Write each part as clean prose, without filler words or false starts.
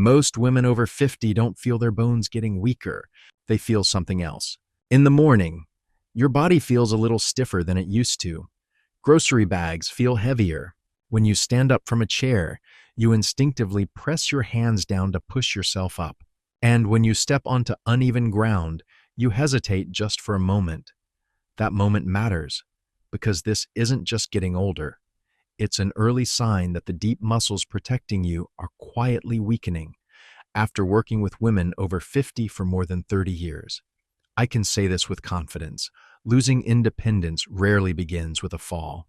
Most women over 50 don't feel their bones getting weaker. They feel something else. In the morning, your body feels a little stiffer than it used to. Grocery bags feel heavier. When you stand up from a chair, you instinctively press your hands down to push yourself up. And when you step onto uneven ground, you hesitate just for a moment. That moment matters because this isn't just getting older. It's an early sign that the deep muscles protecting you are quietly weakening. After working with women over 50 for more than 30 years, I can say this with confidence. Losing independence rarely begins with a fall.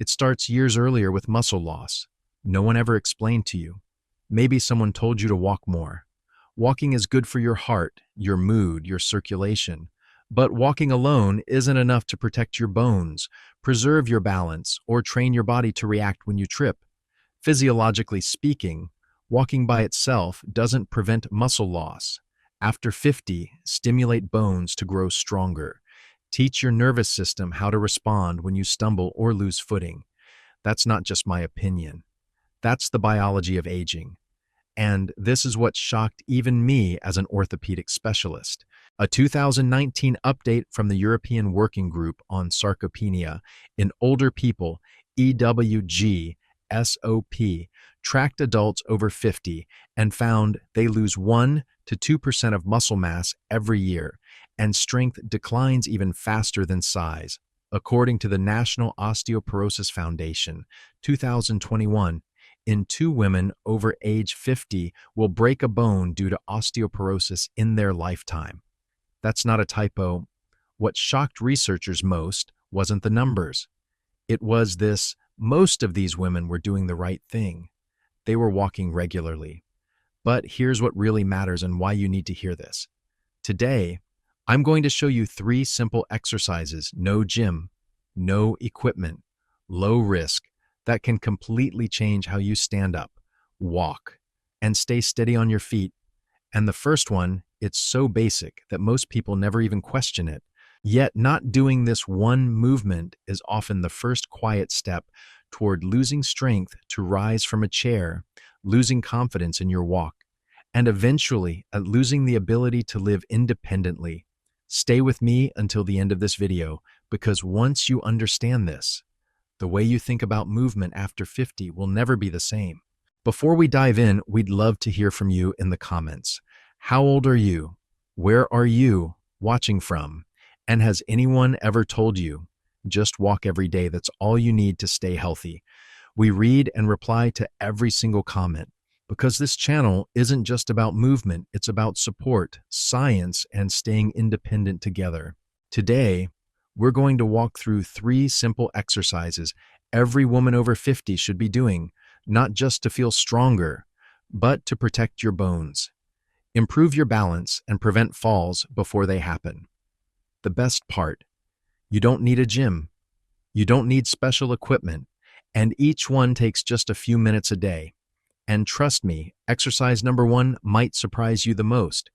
It starts years earlier with muscle loss. No one ever explained to you. Maybe someone told you to walk more. Walking is good for your heart, your mood, your circulation. But walking alone isn't enough to protect your bones, preserve your balance, or train your body to react when you trip. Physiologically speaking, walking by itself doesn't prevent muscle loss. After 50, stimulate bones to grow stronger. Teach your nervous system how to respond when you stumble or lose footing. That's not just my opinion. That's the biology of aging. And this is what shocked even me as an orthopedic specialist. A 2019 update from the European Working Group on Sarcopenia in Older People, EWG, SOP, tracked adults over 50 and found they lose 1 to 2% of muscle mass every year, and strength declines even faster than size. According to the National Osteoporosis Foundation, 2021, in 2 women over age 50 will break a bone due to osteoporosis in their lifetime. That's not a typo. What shocked researchers most wasn't the numbers. It was this: most of these women were doing the right thing. They were walking regularly. But here's what really matters and why you need to hear this. Today, I'm going to show you 3 simple exercises, no gym, no equipment, low risk, that can completely change how you stand up, walk, and stay steady on your feet. And the first one, it's so basic that most people never even question it. Yet not doing this one movement is often the first quiet step toward losing strength to rise from a chair, losing confidence in your walk, and eventually at losing the ability to live independently. Stay with me until the end of this video, because once you understand this, the way you think about movement after 50 will never be the same. Before we dive in, we'd love to hear from you in the comments. How old are you? Where are you watching from? And has anyone ever told you, just walk every day, that's all you need to stay healthy? We read and reply to every single comment, because this channel isn't just about movement, it's about support, science, and staying independent together. Today, we're going to walk through 3 simple exercises every woman over 50 should be doing, not just to feel stronger, but to protect your bones, improve your balance, and prevent falls before they happen. The best part: you don't need a gym, you don't need special equipment, and each one takes just a few minutes a day. And trust me, exercise number 1 might surprise you the most,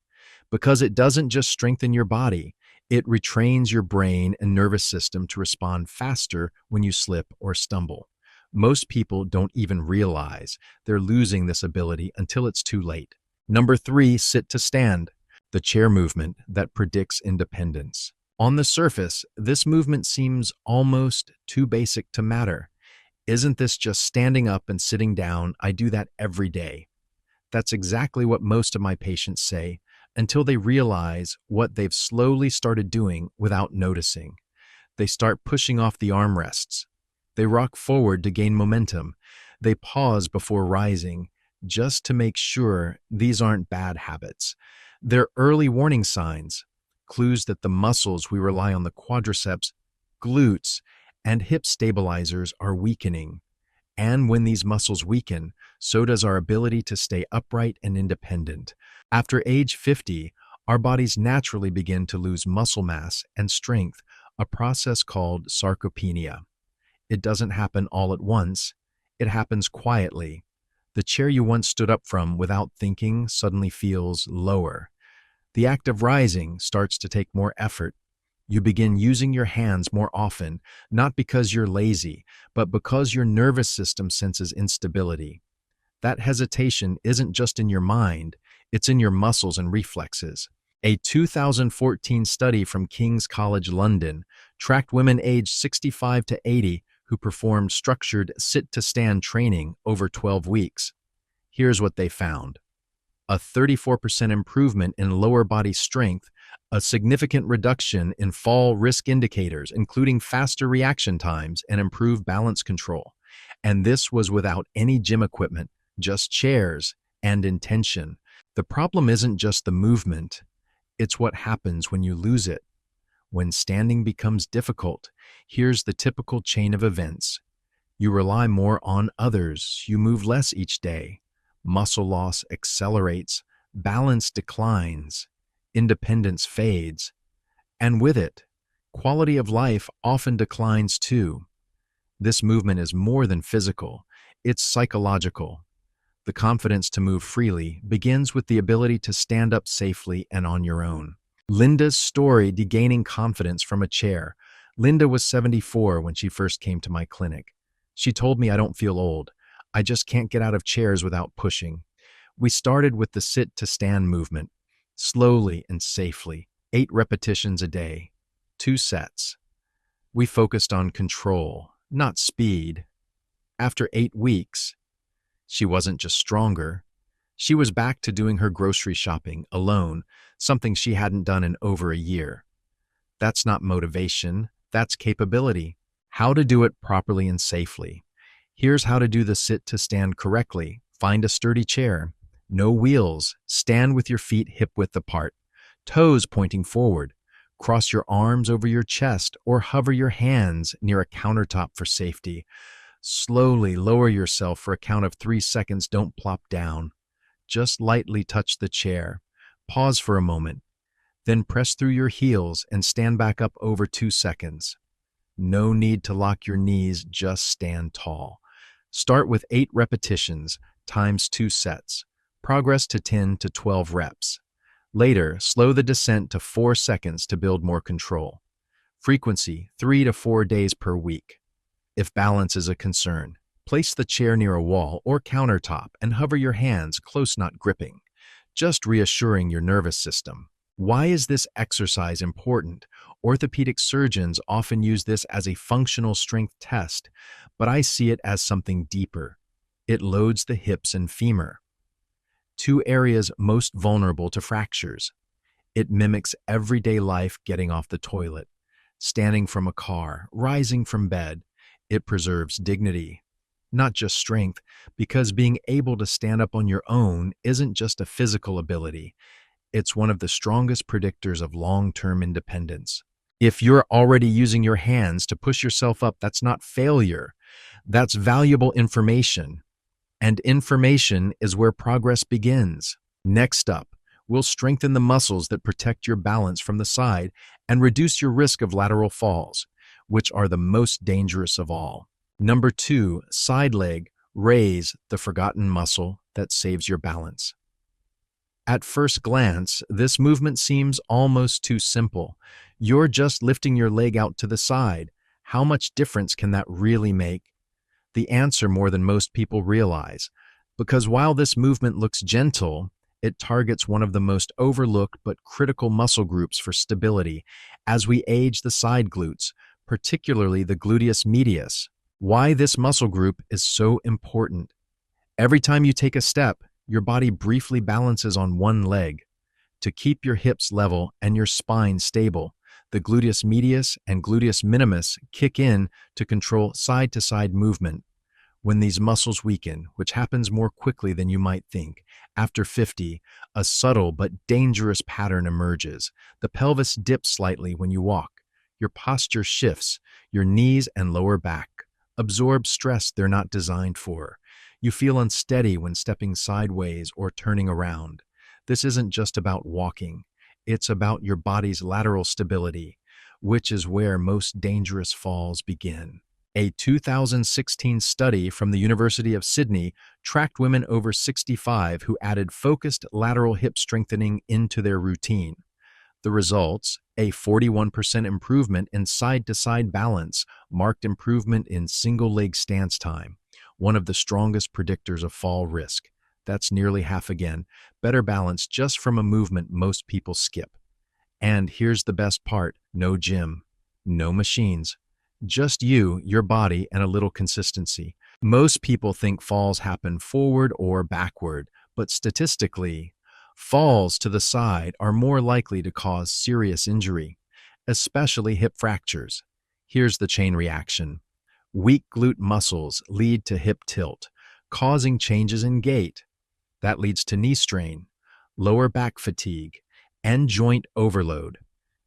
because it doesn't just strengthen your body, it retrains your brain and nervous system to respond faster when you slip or stumble. Most people don't even realize they're losing this ability until it's too late. Number 3, sit to stand, the chair movement that predicts independence. On the surface, this movement seems almost too basic to matter. Isn't this just standing up and sitting down? I do that every day. That's exactly what most of my patients say, until they realize what they've slowly started doing without noticing. They start pushing off the armrests. They rock forward to gain momentum. They pause before rising, just to make sure these aren't bad habits. They're early warning signs, clues that the muscles we rely on, the quadriceps, glutes, and hip stabilizers, are weakening. And when these muscles weaken, so does our ability to stay upright and independent. After age 50, our bodies naturally begin to lose muscle mass and strength, a process called sarcopenia. It doesn't happen all at once. It happens quietly. The chair you once stood up from without thinking suddenly feels lower. The act of rising starts to take more effort. You begin using your hands more often, not because you're lazy, but because your nervous system senses instability. That hesitation isn't just in your mind, it's in your muscles and reflexes. A 2014 study from King's College London tracked women aged 65 to 80 who performed structured sit-to-stand training over 12 weeks. Here's what they found: a 34% improvement in lower body strength, a significant reduction in fall risk indicators, including faster reaction times and improved balance control. And this was without any gym equipment, just chairs and intention. The problem isn't just the movement, it's what happens when you lose it. When standing becomes difficult, here's the typical chain of events. You rely more on others, you move less each day. Muscle loss accelerates, balance declines, independence fades, and with it, quality of life often declines too. This movement is more than physical, it's psychological. The confidence to move freely begins with the ability to stand up safely and on your own. Linda's story: regaining confidence from a chair. Linda was 74 when she first came to my clinic. She told me, "I don't feel old. I just can't get out of chairs without pushing." We started with the sit-to-stand movement, slowly and safely, 8 repetitions a day, 2 sets. We focused on control, not speed. After 8 weeks, she wasn't just stronger, she was back to doing her grocery shopping alone, something she hadn't done in over a year. That's not motivation, that's capability. How to do it properly and safely. Here's how to do the sit-to-stand correctly. Find a sturdy chair. No wheels. Stand with your feet hip-width apart, toes pointing forward. Cross your arms over your chest or hover your hands near a countertop for safety. Slowly lower yourself for a count of 3 seconds. Don't plop down. Just lightly touch the chair. Pause for a moment. Then press through your heels and stand back up over 2 seconds. No need to lock your knees, just stand tall. Start with 8 repetitions times 2 sets. Progress to 10 to 12 reps. Later, slow the descent to 4 seconds to build more control. Frequency: 3 to 4 days per week. If balance is a concern, place the chair near a wall or countertop and hover your hands close, not gripping, just reassuring your nervous system. Why is this exercise important? Orthopedic surgeons often use this as a functional strength test, but I see it as something deeper. It loads the hips and femur, 2 areas most vulnerable to fractures. It mimics everyday life: getting off the toilet, standing from a car, rising from bed. It preserves dignity, not just strength, because being able to stand up on your own isn't just a physical ability. It's one of the strongest predictors of long-term independence. If you're already using your hands to push yourself up, that's not failure. That's valuable information. And information is where progress begins. Next up, we'll strengthen the muscles that protect your balance from the side and reduce your risk of lateral falls, which are the most dangerous of all. Number 2, side leg raise, the forgotten muscle that saves your balance. At first glance, this movement seems almost too simple. You're just lifting your leg out to the side. How much difference can that really make? The answer: more than most people realize. Because while this movement looks gentle, it targets one of the most overlooked but critical muscle groups for stability. As we age, the side glutes, particularly the gluteus medius. Why this muscle group is so important. Every time you take a step, your body briefly balances on one leg. To keep your hips level and your spine stable, the gluteus medius and gluteus minimus kick in to control side-to-side movement. When these muscles weaken, which happens more quickly than you might think, after 50, a subtle but dangerous pattern emerges. The pelvis dips slightly when you walk. Your posture shifts. Your knees and lower back absorb stress they're not designed for. You feel unsteady when stepping sideways or turning around. This isn't just about walking. It's about your body's lateral stability, which is where most dangerous falls begin. A 2016 study from the University of Sydney tracked women over 65 who added focused lateral hip strengthening into their routine. The results: a 41% improvement in side-to-side balance, marked improvement in single-leg stance time, one of the strongest predictors of fall risk. That's nearly half again. Better balance just from a movement most people skip. And here's the best part: no gym, no machines, just you, your body, and a little consistency. Most people think falls happen forward or backward, but statistically, falls to the side are more likely to cause serious injury, especially hip fractures. Here's the chain reaction. Weak glute muscles lead to hip tilt, causing changes in gait. That leads to knee strain, lower back fatigue, and joint overload.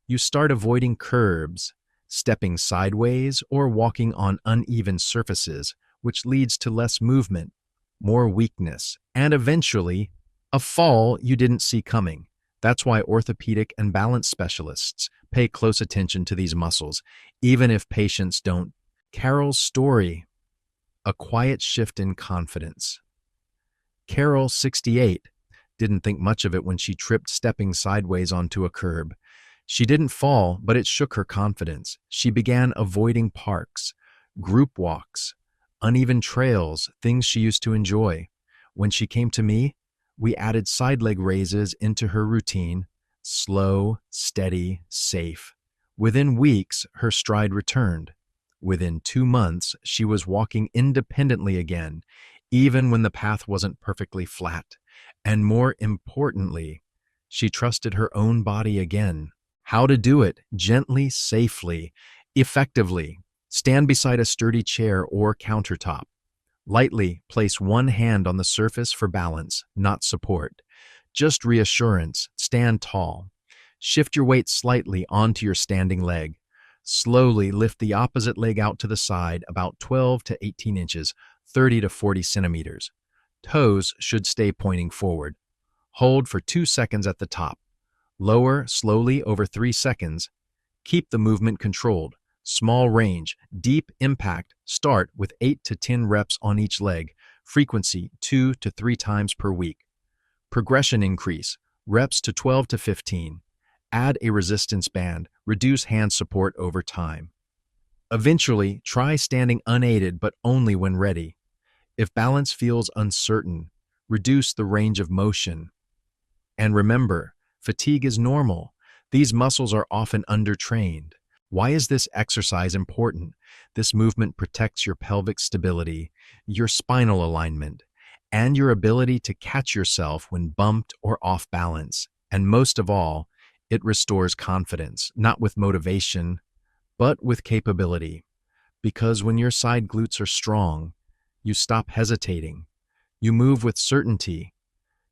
You start avoiding curbs, stepping sideways, or walking on uneven surfaces, which leads to less movement, more weakness, and eventually, a fall you didn't see coming. That's why orthopedic and balance specialists pay close attention to these muscles, even if patients don't. Carol's story: a quiet shift in confidence. Carol, 68, didn't think much of it when she tripped stepping sideways onto a curb. She didn't fall, but it shook her confidence. She began avoiding parks, group walks, uneven trails, things she used to enjoy. When she came to me, we added side leg raises into her routine, slow, steady, safe. Within weeks, her stride returned. Within 2 months, she was walking independently again, even when the path wasn't perfectly flat. And more importantly, she trusted her own body again. How to do it: gently, safely, effectively. Stand beside a sturdy chair or countertop. Lightly place one hand on the surface for balance, not support. Just reassurance. Stand tall. Shift your weight slightly onto your standing leg. Slowly lift the opposite leg out to the side about 12 to 18 inches, 30 to 40 centimeters. Toes should stay pointing forward. Hold for 2 seconds at the top. Lower slowly over 3 seconds. Keep the movement controlled. Small range, deep impact. Start with 8 to 10 reps on each leg. Frequency 2 to 3 times per week. Progression increase. Reps to 12 to 15. Add a resistance band. Reduce hand support over time. Eventually, try standing unaided, but only when ready. If balance feels uncertain, reduce the range of motion. And remember, fatigue is normal. These muscles are often undertrained. Why is this exercise important? This movement protects your pelvic stability, your spinal alignment, and your ability to catch yourself when bumped or off balance. And most of all, it restores confidence, not with motivation, but with capability. Because when your side glutes are strong, you stop hesitating. You move with certainty.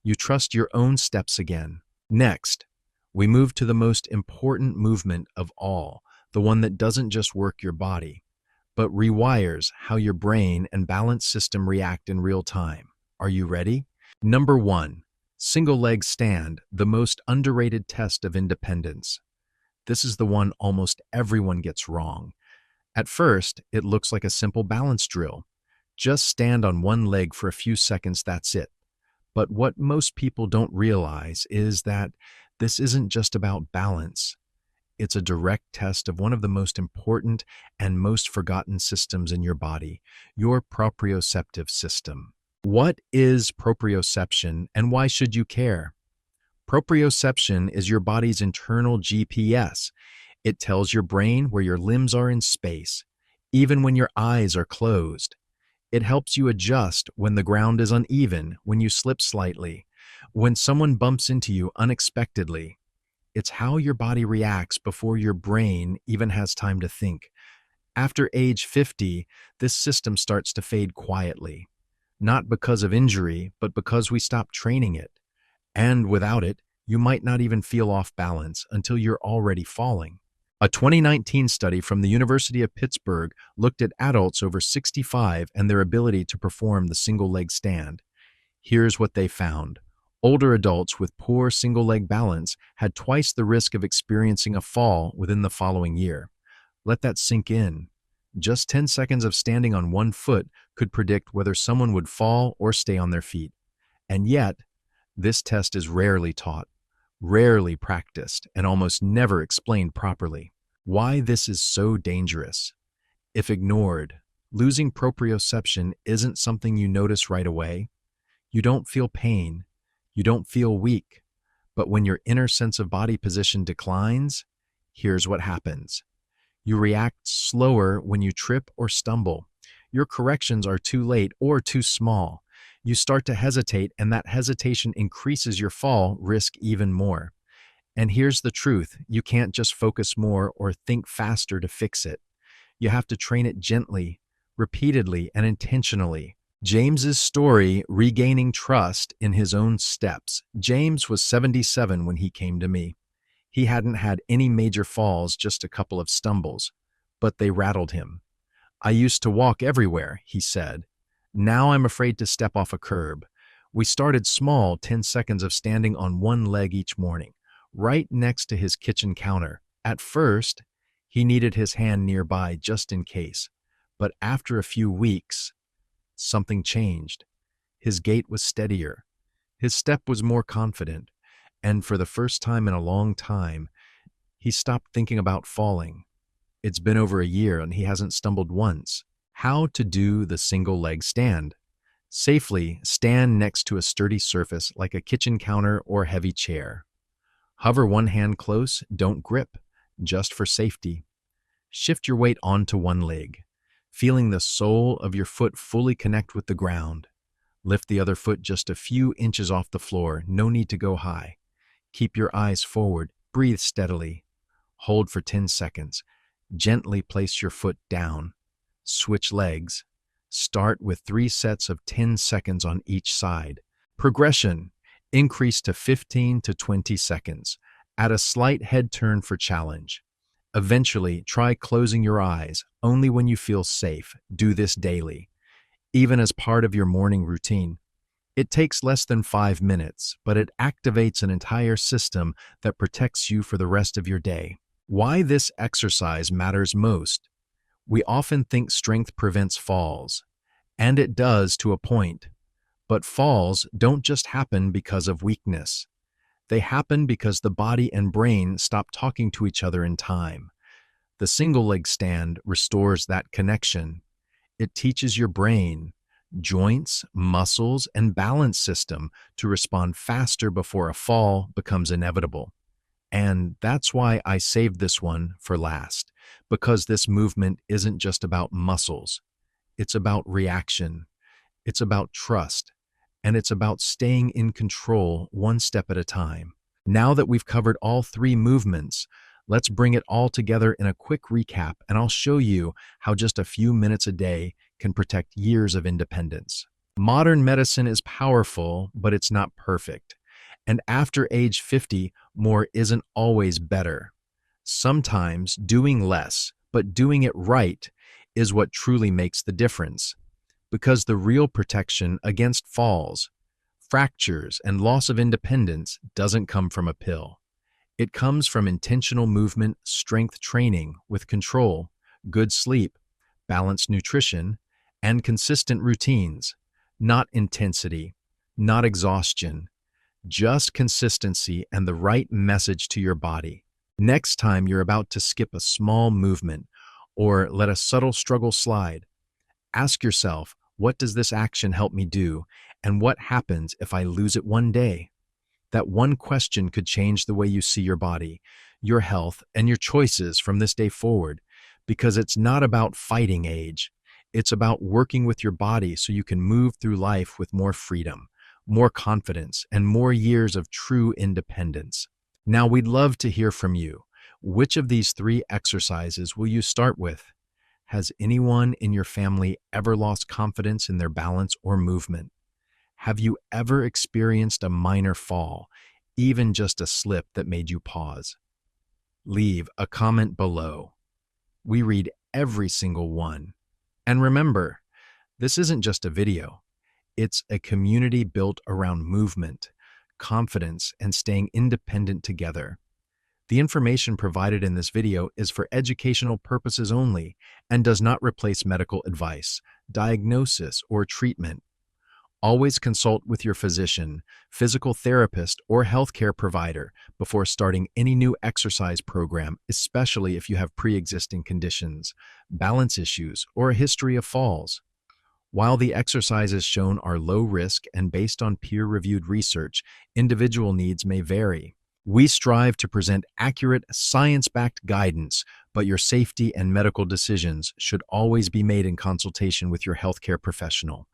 You trust your own steps again. Next, we move to the most important movement of all, the one that doesn't just work your body, but rewires how your brain and balance system react in real time. Are you ready? Number 1, single leg stand, the most underrated test of independence. This is the one almost everyone gets wrong. At first, it looks like a simple balance drill. Just stand on one leg for a few seconds, that's it. But what most people don't realize is that this isn't just about balance. It's a direct test of one of the most important and most forgotten systems in your body, your proprioceptive system. What is proprioception and why should you care? Proprioception is your body's internal GPS. It tells your brain where your limbs are in space, even when your eyes are closed. It helps you adjust when the ground is uneven, when you slip slightly, when someone bumps into you unexpectedly. It's how your body reacts before your brain even has time to think. After age 50, this system starts to fade quietly, not because of injury, but because we stop training it. And without it, you might not even feel off balance until you're already falling. A 2019 study from the University of Pittsburgh looked at adults over 65 and their ability to perform the single-leg stand. Here's what they found. Older adults with poor single-leg balance had twice the risk of experiencing a fall within the following year. Let that sink in. Just 10 seconds of standing on one foot could predict whether someone would fall or stay on their feet. And yet, this test is rarely taught, rarely practiced, and almost never explained properly. Why this is so dangerous. If ignored, Losing proprioception isn't something you notice right away. You don't feel pain. You don't feel weak. But when your inner sense of body position declines, here's what happens. You react slower when you trip or stumble. Your corrections are too late or too small. You start to hesitate, and that hesitation increases your fall risk even more. And here's the truth: you can't just focus more or think faster to fix it. You have to train it gently, repeatedly, and intentionally. James's story, regaining trust in his own steps. James was 77 when he came to me. He hadn't had any major falls, just a couple of stumbles, but they rattled him. I used to walk everywhere, he said. Now I'm afraid to step off a curb. We started small, 10 seconds of standing on one leg each morning, right next to his kitchen counter. At first, he needed his hand nearby just in case. But after a few weeks, something changed. His gait was steadier. His step was more confident. And for the first time in a long time, he stopped thinking about falling. It's been over a year and he hasn't stumbled once. How to do the single leg stand. Safely stand next to a sturdy surface like a kitchen counter or heavy chair. Hover one hand close, don't grip, just for safety. Shift your weight onto one leg, feeling the sole of your foot fully connect with the ground. Lift the other foot just a few inches off the floor, no need to go high. Keep your eyes forward, breathe steadily. Hold for 10 seconds. Gently place your foot down. Switch legs. Start with 3 sets of 10 seconds on each side. Progression. Increase to 15 to 20 seconds. Add a slight head turn for challenge. Eventually, try closing your eyes only when you feel safe. Do this daily, even as part of your morning routine. It takes less than 5 minutes, but it activates an entire system that protects you for the rest of your day. Why this exercise matters most. We often think strength prevents falls, and it does to a point. But falls don't just happen because of weakness. They happen because the body and brain stop talking to each other in time. The single leg stand restores that connection. It teaches your brain, joints, muscles, and balance system to respond faster before a fall becomes inevitable. And that's why I saved this one for last, because this movement isn't just about muscles. It's about reaction. It's about trust. And it's about staying in control one step at a time. Now that we've covered all 3 movements, let's bring it all together in a quick recap, and I'll show you how just a few minutes a day can protect years of independence. Modern medicine is powerful, but it's not perfect. And after age 50, more isn't always better. Sometimes doing less, but doing it right, is what truly makes the difference. Because the real protection against falls, fractures, and loss of independence doesn't come from a pill. It comes from intentional movement, strength training with control, good sleep, balanced nutrition, and consistent routines. Not intensity, not exhaustion, just consistency and the right message to your body. Next time you're about to skip a small movement or let a subtle struggle slide, ask yourself, what does this action help me do, and what happens if I lose it one day? That one question could change the way you see your body, your health, and your choices from this day forward, because it's not about fighting age. It's about working with your body so you can move through life with more freedom, more confidence, and more years of true independence. Now, we'd love to hear from you. Which of these 3 exercises will you start with? Has anyone in your family ever lost confidence in their balance or movement? Have you ever experienced a minor fall, even just a slip that made you pause? Leave a comment below. We read every single one. And remember, this isn't just a video. It's a community built around movement, confidence, and staying independent together. The information provided in this video is for educational purposes only and does not replace medical advice, diagnosis, or treatment. Always consult with your physician, physical therapist, or healthcare provider before starting any new exercise program, especially if you have pre-existing conditions, balance issues, or a history of falls. While the exercises shown are low risk and based on peer-reviewed research, individual needs may vary. We strive to present accurate, science-backed guidance, but your safety and medical decisions should always be made in consultation with your healthcare professional.